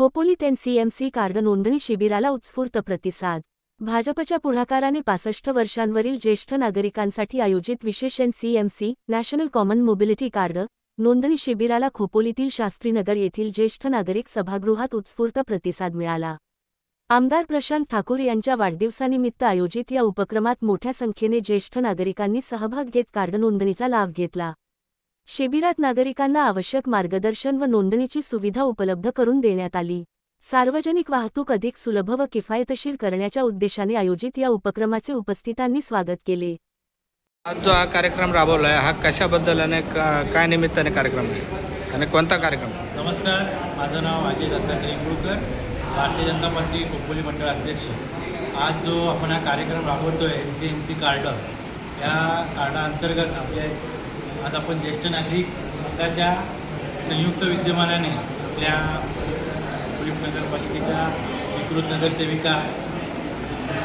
खोपोलीत NCMC card नोंदणी शिबिराला उत्स्फूर्त प्रतिसाद। भाजपच्या पुढाकाराने 65 वर्षांवरील ज्येष्ठ नागरिकांसाठी आयोजित विशेष NCMC national common mobility card नोंदणी शिबिराला खोपोलीतील शास्त्रीनगर येथील ज्येष्ठ नागरिक सभागृहात उत्स्फूर्त प्रतिसाद मिळाला। आमदार प्रशांत ठाकूर यांच्या वाढदिवसानिमित्त आयोजित या उपक्रमात मोठ्या संख्येने ज्येष्ठ नागरिकांनी सहभाग घेत कार्ड नोंदणीचा लाभ घेतला। शिबिरात नागरिकांना आवश्यक मार्गदर्शन व नोंदणीची सुविधा उपलब्ध करून देण्यात आली। सार्वजनिक वाहतूक अधिक सुलभ व किफायतशीर करण्याच्या उद्देशाने आयोजित या उपक्रमाचे उपस्थितांनी स्वागत केले। आज जो हा कार्यक्रम राबवला आहे हा कशाबद्दल आणि काय निमित्ताने कार्यक्रम आहे आणि कोणता कार्यक्रम? नमस्कार, माझं नाव अजय दत्तात्रय इंगळकर, भारतीय जनता पार्टी खोपोली मंडळ अध्यक्ष। आज जो आपण हा कार्यक्रम राबवतो आहे एनसीएमसी कार्ड, या कार्डाअंतर्गत आज आपण ज्येष्ठ नागरिक संघाच्या संयुक्त विद्यमानाने आपल्या खोपोली नगरपालिकेच्या विकृत नगरसेविका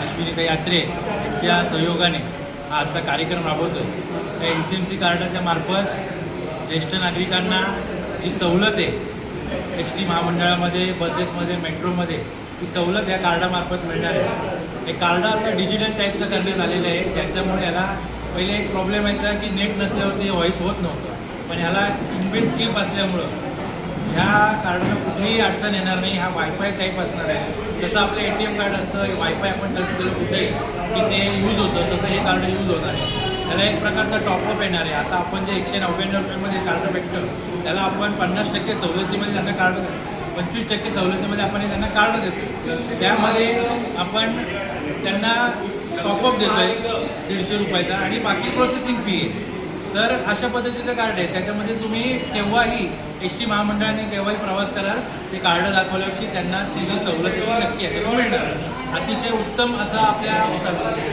अश्विनीताई यात्रे यांच्या सहयोगाने हा आजचा कार्यक्रम राबवतो आहे। त्या एनसीएमसी कार्डाच्या मार्फत ज्येष्ठ नागरिकांना जी सवलत आहे एस टी महामंडळामध्ये, बसेसमध्ये, मेट्रोमध्ये, ती सवलत या कार्डामार्फत मिळणार आहे। हे कार्ड आता डिजिटल टाईपचं करण्यात आलेलं आहे, ज्याच्यामुळे याला पहिले एक प्रॉब्लेम यायचा की नेट नसल्यावरती होत नव्हतं, पण ह्याला इनबिल्ट चिप असल्यामुळं ह्या कार्डाला कुठेही अडचण येणार नाही। हा वायफाय टाईप असणार आहे। जसं आपलं ATM कार्ड असतं, वायफाय आपण टच केलं कुठेही की ते यूज होतं, तसं हे कार्ड यूज होणार आहे। त्याला एक प्रकारचा टॉपअप येणार आहे। आता आपण जे 199 रुपयामध्ये कार्ड भेटतं त्याला आपण 50% सवलतीमध्ये त्यांना कार्ड, 25% सवलतीमध्ये आपण त्यांना कार्ड देतो। त्यामध्ये आपण त्यांना टॉपअप देतो आहे 150 रुपयाचा आणि बाकी प्रोसेसिंग फी आहे। तर अशा पद्धतीचं कार्ड आहे, त्याच्यामध्ये तुम्ही केव्हाही एस टी महामंडळाने केव्हाही प्रवास कराल ते कार्ड दाखवल्यावर की त्यांना ती जी सवलत नक्की याच्यातून मिळणार। अतिशय उत्तम असं आपल्या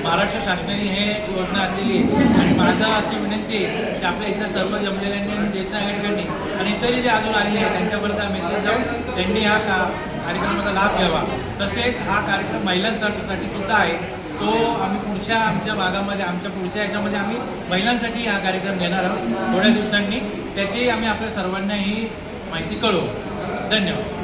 महाराष्ट्र शासनाने हे योजना आणलेली आहे आणि माझा अशी विनंती आहे की आपल्या इथं सर्व जमलेल्यांनी आणि ज्येष्ठ नागरिकांनी आणि इतरही जे अजून आलेले आहेत त्यांच्यापर्यंत मेसेज जाऊन त्यांनी हा कार्यक्रमाचा लाभ घ्यावा। तसेच हा कार्यक्रम महिलांसाठी सुद्धा आहे, तो आम्ही पुढच्या आमच्या भागामध्ये, आमच्या पुढच्या याच्यामध्ये आम्ही महिलांसाठी हा कार्यक्रम घेणार आहोत थोड्या दिवसांनी। त्याची आम्ही आपल्या सर्वांना ही माहिती कळवू। धन्यवाद।